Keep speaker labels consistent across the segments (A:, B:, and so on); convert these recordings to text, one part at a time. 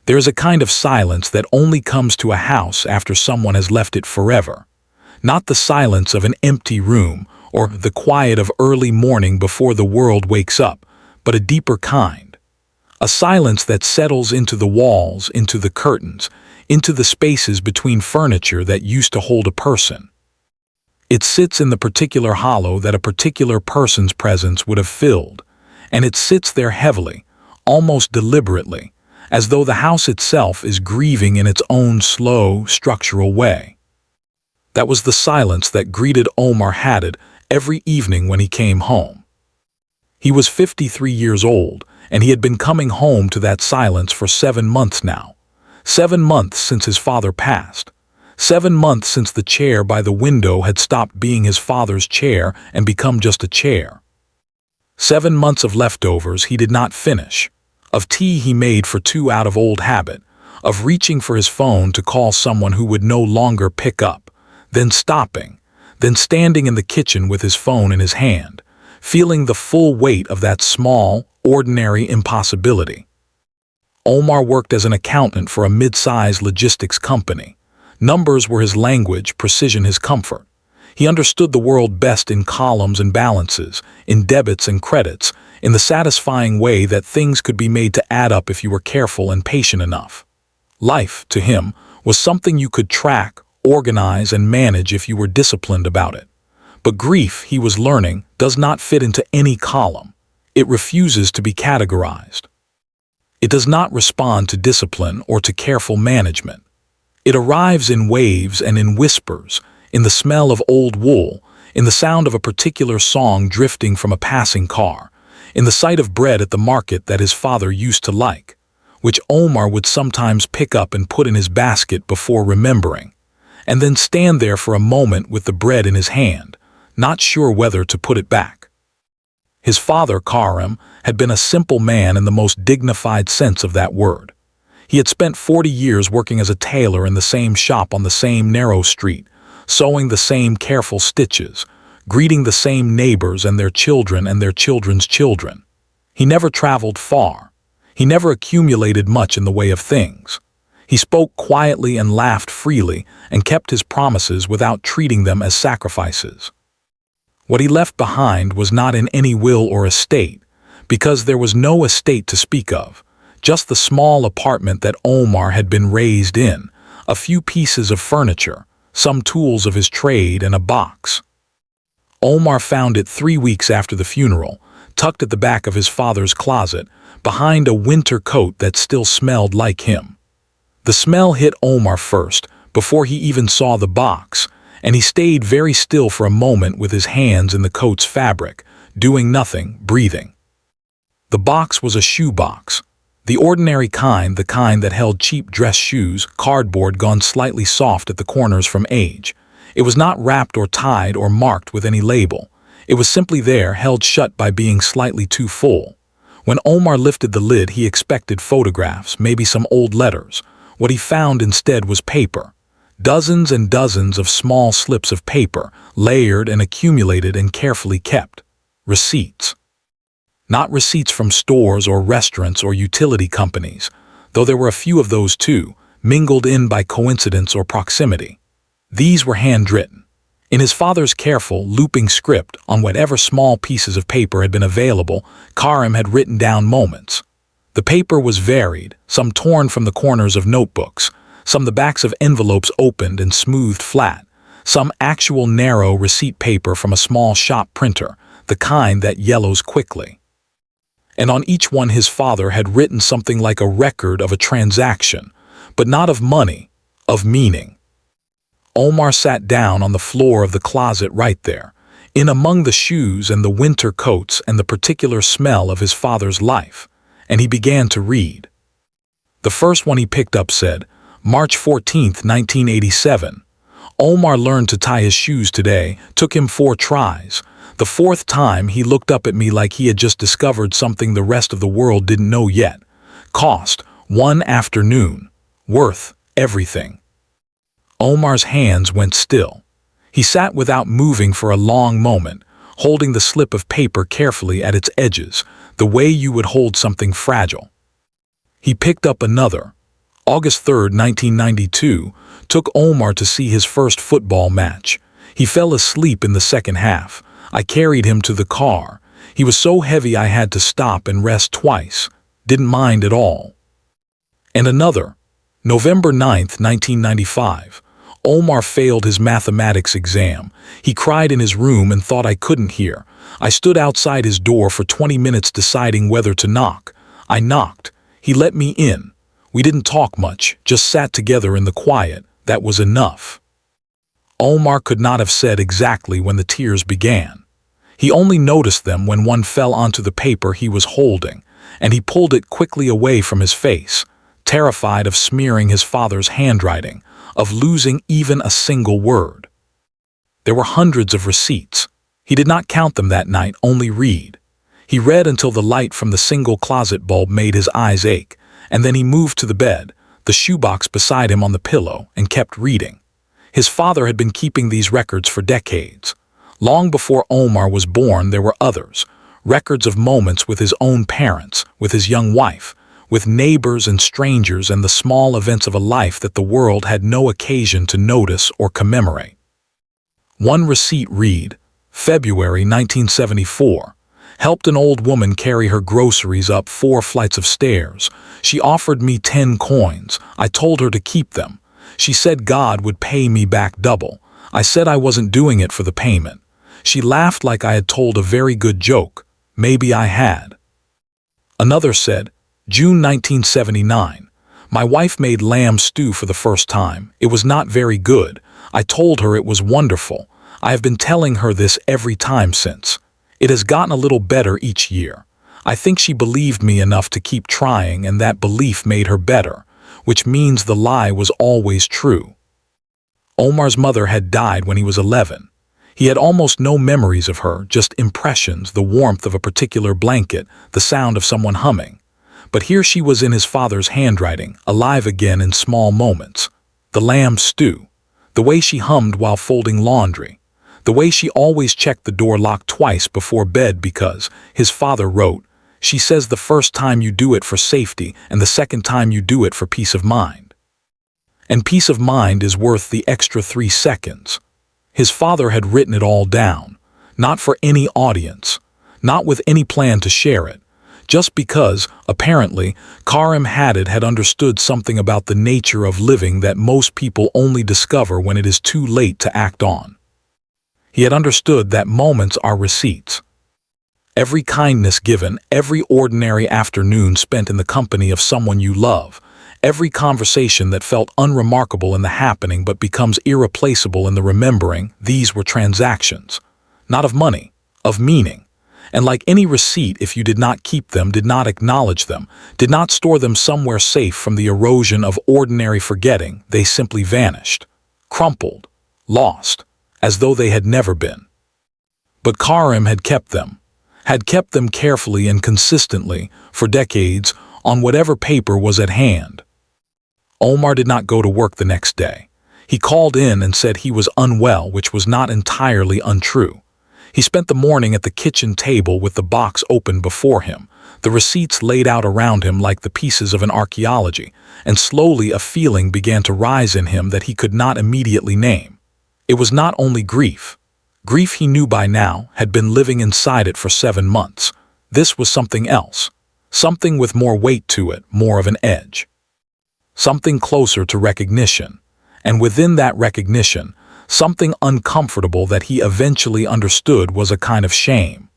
A: There is a kind of silence that only comes to a house after someone has left it forever. Not the silence of an empty room or the quiet of early morning before the world wakes up, but a deeper kind. A silence that settles into the walls, into the curtains, into the spaces between furniture that used to hold a person. It sits in the particular hollow that a particular person's presence would have filled, and it sits there heavily, almost deliberately, as though the house itself is grieving in its own slow, structural way. That was the silence that greeted Omar Haddad every evening when he came home. He was 53 years old, and he had been coming home to that silence for 7 months now. 7 months since his father passed. 7 months since the chair by the window had stopped being his father's chair and become just a chair. 7 months of leftovers he did not finish, of tea he made for two out of old habit, of reaching for his phone to call someone who would no longer pick up, then stopping, then standing in the kitchen with his phone in his hand, feeling the full weight of that small, ordinary impossibility. Omar worked as an accountant for a mid-sized logistics company. Numbers were his language, precision his comfort. He understood the world best in columns and balances, in debits and credits, in the satisfying way that things could be made to add up if you were careful and patient enough. Life, to him, was something you could track, organize, and manage if you were disciplined about it. But grief, he was learning, does not fit into any column. It refuses to be categorized. It does not respond to discipline or to careful management. It arrives in waves and in whispers, in the smell of old wool, in the sound of a particular song drifting from a passing car, in the sight of bread at the market that his father used to like, which Omar would sometimes pick up and put in his basket before remembering, and then stand there for a moment with the bread in his hand, not sure whether to put it back. His father, Karim, had been a simple man in the most dignified sense of that word. He had spent 40 years working as a tailor in the same shop on the same narrow street, sewing the same careful stitches, greeting the same neighbors and their children and their children's children. He never traveled far. He never accumulated much in the way of things. He spoke quietly and laughed freely and kept his promises without treating them as sacrifices. What he left behind was not in any will or estate, because there was no estate to speak of, just the small apartment that Omar had been raised in, a few pieces of furniture, some tools of his trade, and a box. Omar found it 3 weeks after the funeral, tucked at the back of his father's closet, behind a winter coat that still smelled like him. The smell hit Omar first, before he even saw the box, and he stayed very still for a moment with his hands in the coat's fabric, doing nothing, breathing. The box was a shoe box. The ordinary kind, the kind that held cheap dress shoes, cardboard gone slightly soft at the corners from age. It was not wrapped or tied or marked with any label. It was simply there, held shut by being slightly too full. When Omar lifted the lid, he expected photographs, maybe some old letters. What he found instead was paper. Dozens and dozens of small slips of paper, layered and accumulated and carefully kept. Receipts. Not receipts from stores or restaurants or utility companies, though there were a few of those too, mingled in by coincidence or proximity. These were handwritten. In his father's careful, looping script on whatever small pieces of paper had been available, Karim had written down moments. The paper was varied, some torn from the corners of notebooks, some the backs of envelopes opened and smoothed flat, some actual narrow receipt paper from a small shop printer, the kind that yellows quickly. And on each one his father had written something like a record of a transaction, but not of money, of meaning. Omar sat down on the floor of the closet right there, in among the shoes and the winter coats and the particular smell of his father's life, and he began to read. The first one he picked up said, March 14th, 1987. Omar learned to tie his shoes today, took him 4 tries. The 4th time he looked up at me like he had just discovered something the rest of the world didn't know yet. Cost, 1 afternoon. Worth, everything. Omar's hands went still. He sat without moving for a long moment, holding the slip of paper carefully at its edges, the way you would hold something fragile. He picked up another, August 3rd, 1992, took Omar to see his first football match. He fell asleep in the second half. I carried him to the car. He was so heavy I had to stop and rest twice. Didn't mind at all. And another, November 9th, 1995. Omar failed his mathematics exam. He cried in his room and thought I couldn't hear. I stood outside his door for 20 minutes deciding whether to knock. I knocked. He let me in. We didn't talk much, just sat together in the quiet. That was enough. Omar could not have said exactly when the tears began. He only noticed them when one fell onto the paper he was holding, and he pulled it quickly away from his face, terrified of smearing his father's handwriting, of losing even a single word. There were hundreds of receipts. He did not count them that night, only read. He read until the light from the single closet bulb made his eyes ache, and then he moved to the bed, the shoebox beside him on the pillow, and kept reading. His father had been keeping these records for decades. Long before Omar was born, there were others, records of moments with his own parents, with his young wife, with neighbors and strangers, and the small events of a life that the world had no occasion to notice or commemorate. One receipt read, February 1974. Helped an old woman carry her groceries up 4 flights of stairs. She offered me 10 coins. I told her to keep them. She said God would pay me back double. I said I wasn't doing it for the payment. She laughed like I had told a very good joke. Maybe I had. Another said, June 1979. My wife made lamb stew for the first time. It was not very good. I told her it was wonderful. I have been telling her this every time since. It has gotten a little better each year. I think she believed me enough to keep trying, and that belief made her better, which means the lie was always true. Omar's mother had died when he was 11. He had almost no memories of her, just impressions, the warmth of a particular blanket, the sound of someone humming. But here she was in his father's handwriting, alive again in small moments. The lamb stew, the way she hummed while folding laundry, the way she always checked the door lock twice before bed because, his father wrote, she says the first time you do it for safety and the second time you do it for peace of mind. And peace of mind is worth the extra 3 seconds. His father had written it all down, not for any audience, not with any plan to share it, just because, apparently, Karim had understood something about the nature of living that most people only discover when it is too late to act on. He had understood that moments are receipts. Every kindness given, every ordinary afternoon spent in the company of someone you love, every conversation that felt unremarkable in the happening but becomes irreplaceable in the remembering, these were transactions. Not of money, of meaning. And like any receipt, if you did not keep them, did not acknowledge them, did not store them somewhere safe from the erosion of ordinary forgetting, they simply vanished, crumpled, lost, as though they had never been. But Karim had kept them carefully and consistently, for decades, on whatever paper was at hand. Omar did not go to work the next day. He called in and said he was unwell, which was not entirely untrue. He spent the morning at the kitchen table with the box open before him, the receipts laid out around him like the pieces of an archaeology, and slowly a feeling began to rise in him that he could not immediately name. It was not only grief. Grief, he knew by now, had been living inside it for 7 months. This was something else, something with more weight to it, more of an edge. Something closer to recognition, and within that recognition, something uncomfortable that he eventually understood was a kind of shame.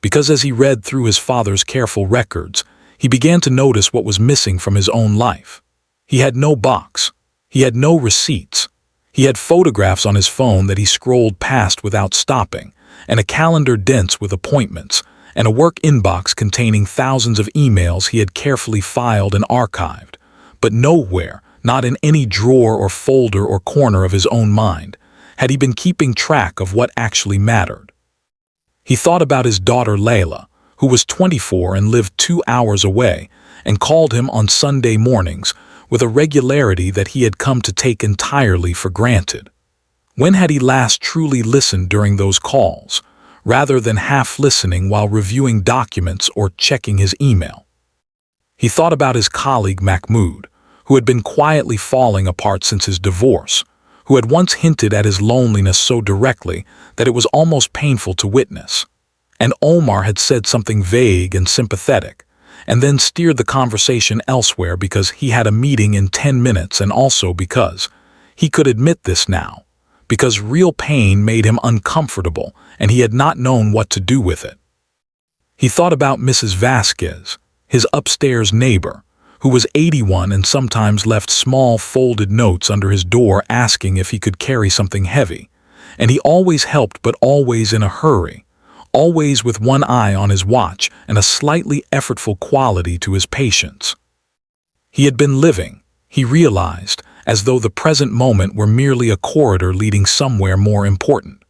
A: Because as he read through his father's careful records, he began to notice what was missing from his own life. He had no box. He had no receipts. He had photographs on his phone that he scrolled past without stopping, and a calendar dense with appointments, and a work inbox containing thousands of emails he had carefully filed and archived. But nowhere, not in any drawer or folder or corner of his own mind, had he been keeping track of what actually mattered. He thought about his daughter Layla, who was 24 and lived 2 hours away, and called him on Sunday mornings with a regularity that he had come to take entirely for granted. When had he last truly listened during those calls, rather than half listening while reviewing documents or checking his email? He thought about his colleague Mahmoud, who had been quietly falling apart since his divorce, who had once hinted at his loneliness so directly that it was almost painful to witness. And Omar had said something vague and sympathetic, and then steered the conversation elsewhere because he had a meeting in 10 minutes, and also because he could admit this now, because real pain made him uncomfortable and he had not known what to do with it. He thought about Mrs. Vasquez, his upstairs neighbor, who was 81 and sometimes left small folded notes under his door asking if he could carry something heavy, and he always helped, but always in a hurry, always with one eye on his watch and a slightly effortful quality to his patience. He had been living, he realized, as though the present moment were merely a corridor leading somewhere more important.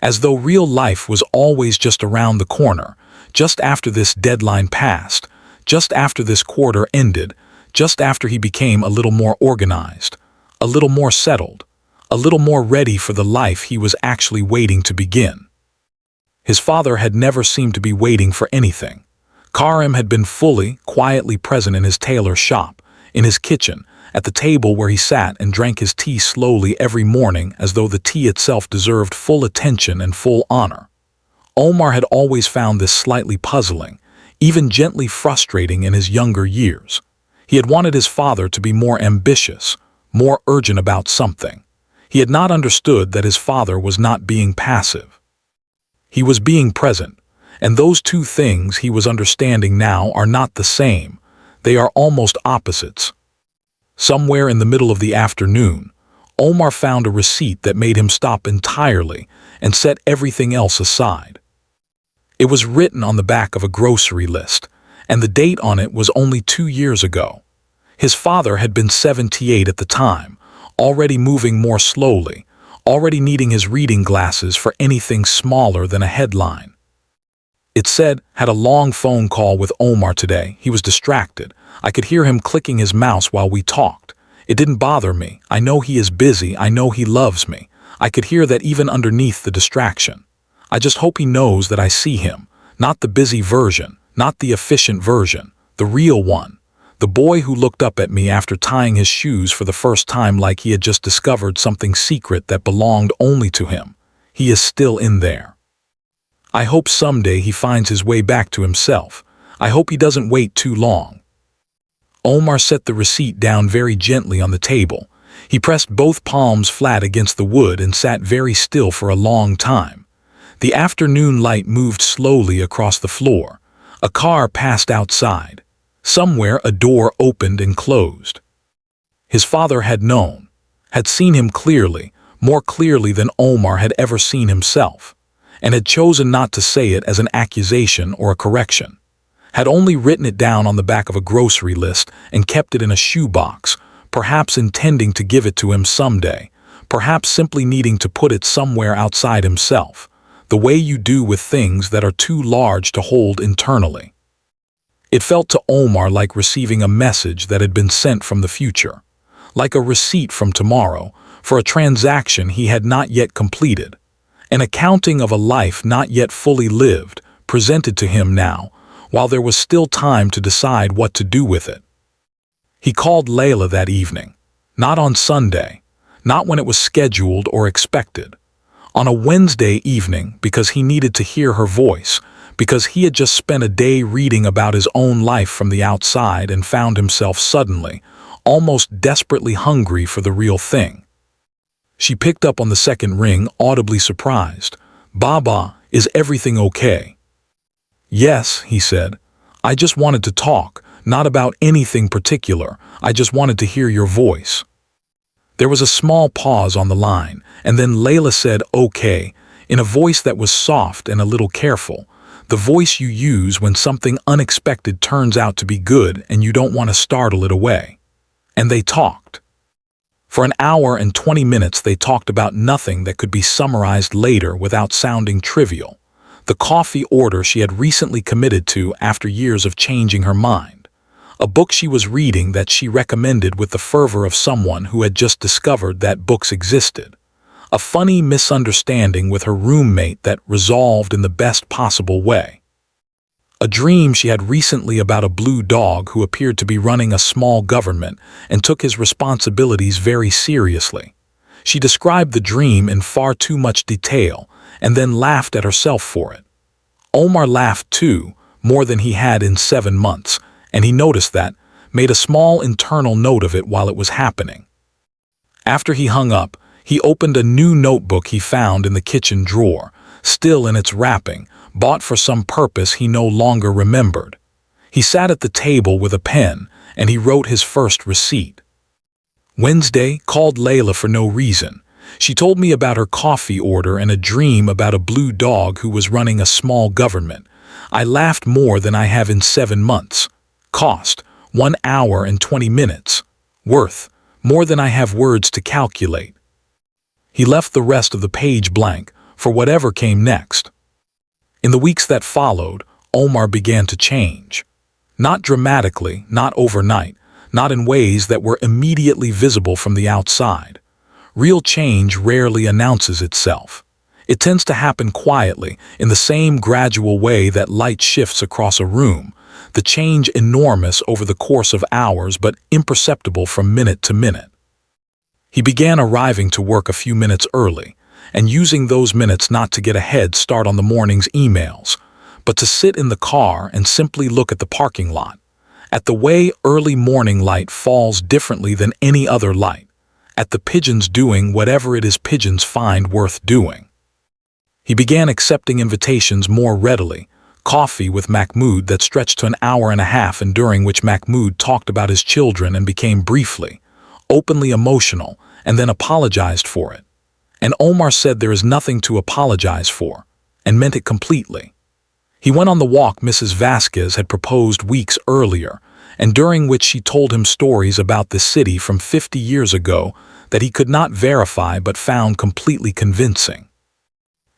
A: As though real life was always just around the corner, just after this deadline passed, just after this quarter ended, just after he became a little more organized, a little more settled, a little more ready for the life he was actually waiting to begin. His father had never seemed to be waiting for anything. Karim had been fully, quietly present in his tailor shop, in his kitchen, at the table where he sat and drank his tea slowly every morning as though the tea itself deserved full attention and full honor. Omar had always found this slightly puzzling, even gently frustrating in his younger years. He had wanted his father to be more ambitious, more urgent about something. He had not understood that his father was not being passive. He was being present, and those two things he was understanding now are not the same. They are almost opposites. Somewhere in the middle of the afternoon, Omar found a receipt that made him stop entirely and set everything else aside. It was written on the back of a grocery list, and the date on it was only 2 years ago. His father had been 78 at the time, already moving more slowly, already needing his reading glasses for anything smaller than a headline. It said, "Had a long phone call with Omar today. He was distracted. I could hear him clicking his mouse while we talked. It didn't bother me. I know he is busy. I know he loves me. I could hear that even underneath the distraction. I just hope he knows that I see him, not the busy version, not the efficient version, the real one. The boy who looked up at me after tying his shoes for the first time like he had just discovered something secret that belonged only to him. He is still in there. I hope someday he finds his way back to himself. I hope he doesn't wait too long." Omar set the receipt down very gently on the table. He pressed both palms flat against the wood and sat very still for a long time. The afternoon light moved slowly across the floor. A car passed outside. Somewhere a door opened and closed. His father had known, had seen him clearly, more clearly than Omar had ever seen himself, and had chosen not to say it as an accusation or a correction, had only written it down on the back of a grocery list and kept it in a shoebox, perhaps intending to give it to him someday, perhaps simply needing to put it somewhere outside himself, the way you do with things that are too large to hold internally. It felt to Omar like receiving a message that had been sent from the future, like a receipt from tomorrow for a transaction he had not yet completed, an accounting of a life not yet fully lived, presented to him now, while there was still time to decide what to do with it. He called Layla that evening, not on Sunday, not when it was scheduled or expected, on a Wednesday evening because he needed to hear her voice, because he had just spent a day reading about his own life from the outside and found himself suddenly, almost desperately hungry for the real thing. She picked up on the second ring, audibly surprised. "Baba, is everything okay?" "Yes," he said. "I just wanted to talk, not about anything particular. I just wanted to hear your voice." There was a small pause on the line, and then Layla said, "Okay," in a voice that was soft and a little careful, the voice you use when something unexpected turns out to be good and you don't want to startle it away. And they talked. For an hour and 20 minutes they talked about nothing that could be summarized later without sounding trivial. The coffee order she had recently committed to after years of changing her mind. A book she was reading that she recommended with the fervor of someone who had just discovered that books existed. A funny misunderstanding with her roommate that resolved in the best possible way. A dream she had recently about a blue dog who appeared to be running a small government and took his responsibilities very seriously. She described the dream in far too much detail and then laughed at herself for it. Omar laughed too, more than he had in 7 months, and he noticed that, made a small internal note of it while it was happening. After he hung up, he opened a new notebook he found in the kitchen drawer, still in its wrapping, bought for some purpose he no longer remembered. He sat at the table with a pen, and he wrote his first receipt. Wednesday, called Layla for no reason. She told me about her coffee order and a dream about a blue dog who was running a small government. I laughed more than I have in 7 months. Cost, 1 hour and 20 minutes. Worth, more than I have words to calculate. He left the rest of the page blank for whatever came next. In the weeks that followed, Omar began to change. Not dramatically, not overnight, not in ways that were immediately visible from the outside. Real change rarely announces itself. It tends to happen quietly, in the same gradual way that light shifts across a room, the change enormous over the course of hours but imperceptible from minute to minute. He began arriving to work a few minutes early, and using those minutes not to get a head start on the morning's emails, but to sit in the car and simply look at the parking lot, at the way early morning light falls differently than any other light, at the pigeons doing whatever it is pigeons find worth doing. He began accepting invitations more readily, coffee with Mahmoud that stretched to an hour and a half and during which Mahmoud talked about his children and became briefly, openly emotional, and then apologized for it. And Omar said there is nothing to apologize for, and meant it completely. He went on the walk Mrs. Vasquez had proposed weeks earlier, and during which she told him stories about the city from 50 years ago that he could not verify but found completely convincing.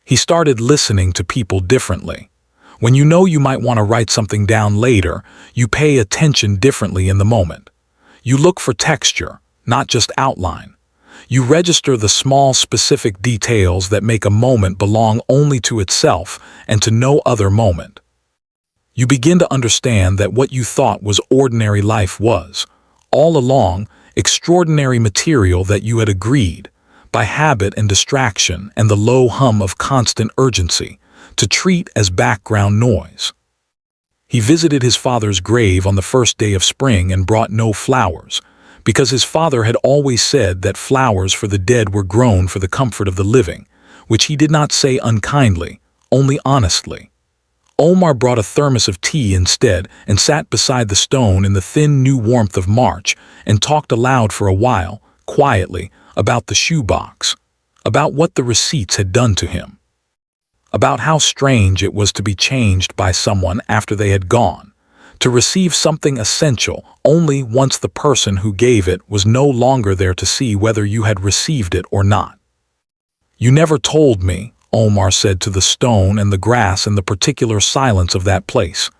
A: He started listening to people differently. When you know you might want to write something down later, you pay attention differently in the moment. You look for texture, not just outline. You register the small specific details that make a moment belong only to itself and to no other moment. You begin to understand that what you thought was ordinary life was, all along, extraordinary material that you had agreed, by habit and distraction and the low hum of constant urgency, to treat as background noise. He visited his father's grave on the first day of spring and brought no flowers, because his father had always said that flowers for the dead were grown for the comfort of the living, which he did not say unkindly, only honestly. Omar brought a thermos of tea instead and sat beside the stone in the thin new warmth of March and talked aloud for a while, quietly, about the shoebox, about what the receipts had done to him, about how strange it was to be changed by someone after they had gone, to receive something essential only once the person who gave it was no longer there to see whether you had received it or not. "You never told me," Omar said to the stone and the grass and the particular silence of that place.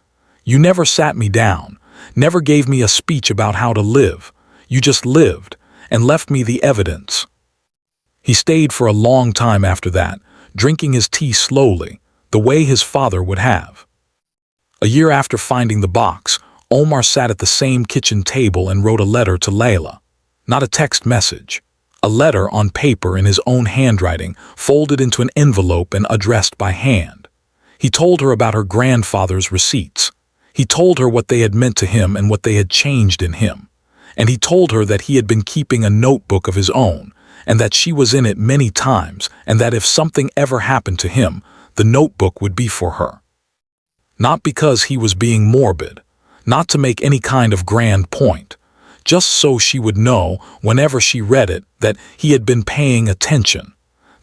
A: "You never sat me down, never gave me a speech about how to live. You just lived, and left me the evidence." He stayed for a long time after that, drinking his tea slowly, the way his father would have. A year after finding the box, Omar sat at the same kitchen table and wrote a letter to Layla. Not a text message. A letter on paper in his own handwriting, folded into an envelope and addressed by hand. He told her about her grandfather's receipts. He told her what they had meant to him and what they had changed in him. And he told her that he had been keeping a notebook of his own, and that she was in it many times, and that if something ever happened to him, the notebook would be for her. Not because he was being morbid, not to make any kind of grand point, just so she would know, whenever she read it, that he had been paying attention,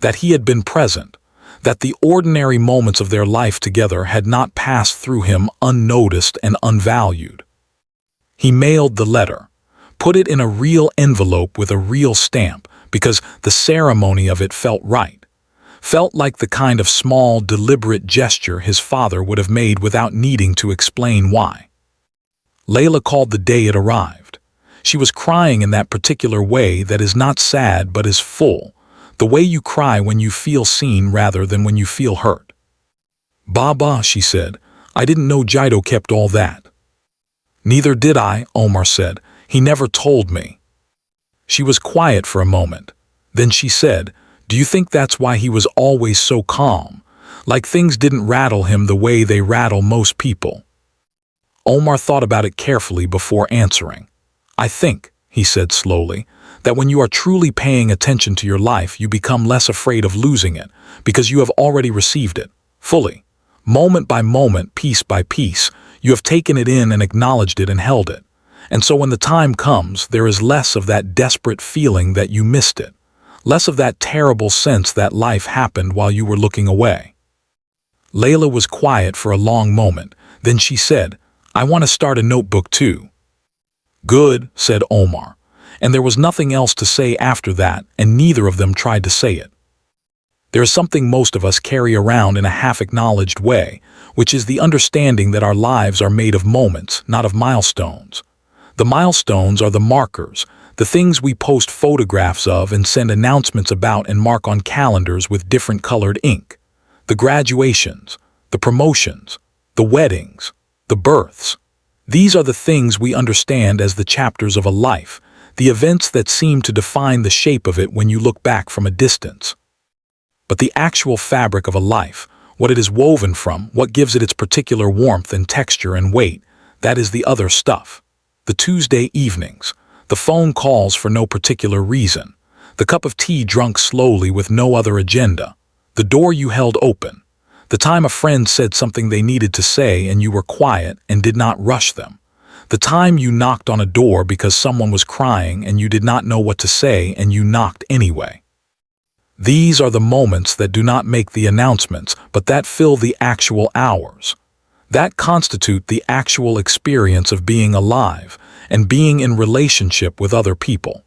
A: that he had been present, that the ordinary moments of their life together had not passed through him unnoticed and unvalued. He mailed the letter, put it in a real envelope with a real stamp, because the ceremony of it felt right, felt like the kind of small, deliberate gesture his father would have made without needing to explain why. Layla called the day it arrived. She was crying in that particular way that is not sad but is full, the way you cry when you feel seen rather than when you feel hurt. "Baba," she said, I didn't know Jaido kept all that." "Neither did I," Omar said. "He never told me." She was quiet for a moment. Then she said, "Do you think that's why he was always so calm? Like things didn't rattle him the way they rattle most people?" Omar thought about it carefully before answering. "I think," he said slowly, "that when you are truly paying attention to your life, you become less afraid of losing it, because you have already received it, fully. Moment by moment, piece by piece, you have taken it in and acknowledged it and held it. And so when the time comes, there is less of that desperate feeling that you missed it, less of that terrible sense that life happened while you were looking away." Layla was quiet for a long moment. Then she said, "I want to start a notebook too." "Good," said Omar. And there was nothing else to say after that, and neither of them tried to say it. There is something most of us carry around in a half-acknowledged way, which is the understanding that our lives are made of moments, not of milestones. The milestones are the markers, the things we post photographs of and send announcements about and mark on calendars with different colored ink. The graduations, the promotions, the weddings, the births. These are the things we understand as the chapters of a life, the events that seem to define the shape of it when you look back from a distance. But the actual fabric of a life, what it is woven from, what gives it its particular warmth and texture and weight, that is the other stuff. The Tuesday evenings, the phone calls for no particular reason, the cup of tea drunk slowly with no other agenda, the door you held open, the time a friend said something they needed to say and you were quiet and did not rush them, the time you knocked on a door because someone was crying and you did not know what to say and you knocked anyway. These are the moments that do not make the announcements, but that fill the actual hours. That constitute the actual experience of being alive and being in relationship with other people.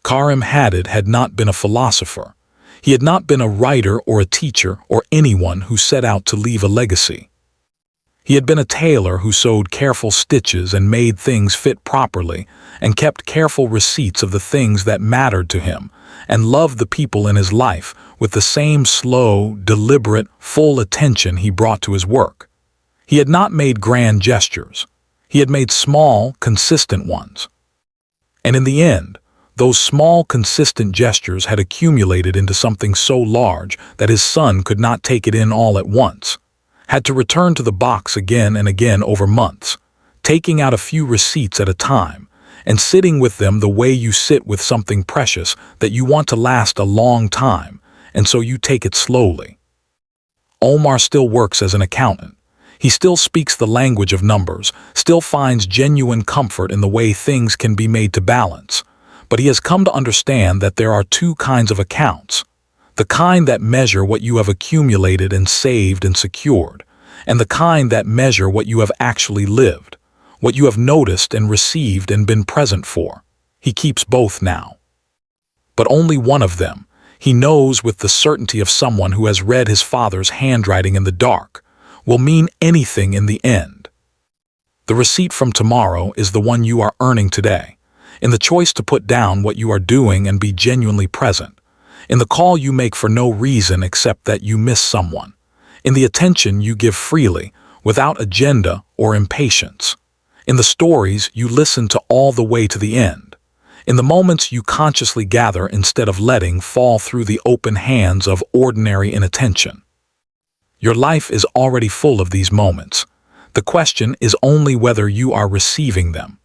A: Karim Haddad had not been a philosopher. He had not been a writer or a teacher or anyone who set out to leave a legacy. He had been a tailor who sewed careful stitches and made things fit properly and kept careful receipts of the things that mattered to him and loved the people in his life with the same slow, deliberate, full attention he brought to his work. He had not made grand gestures. He had made small, consistent ones. And in the end, those small, consistent gestures had accumulated into something so large that his son could not take it in all at once, had to return to the box again and again over months, taking out a few receipts at a time, and sitting with them the way you sit with something precious that you want to last a long time, and so you take it slowly. Omar still works as an accountant. He still speaks the language of numbers, still finds genuine comfort in the way things can be made to balance. But he has come to understand that there are two kinds of accounts: the kind that measure what you have accumulated and saved and secured, and the kind that measure what you have actually lived, what you have noticed and received and been present for. He keeps both now. But only one of them, he knows with the certainty of someone who has read his father's handwriting in the dark, will mean anything in the end. The receipt from tomorrow is the one you are earning today, in the choice to put down what you are doing and be genuinely present, in the call you make for no reason except that you miss someone, in the attention you give freely, without agenda or impatience, in the stories you listen to all the way to the end, in the moments you consciously gather instead of letting fall through the open hands of ordinary inattention. Your life is already full of these moments. The question is only whether you are receiving them.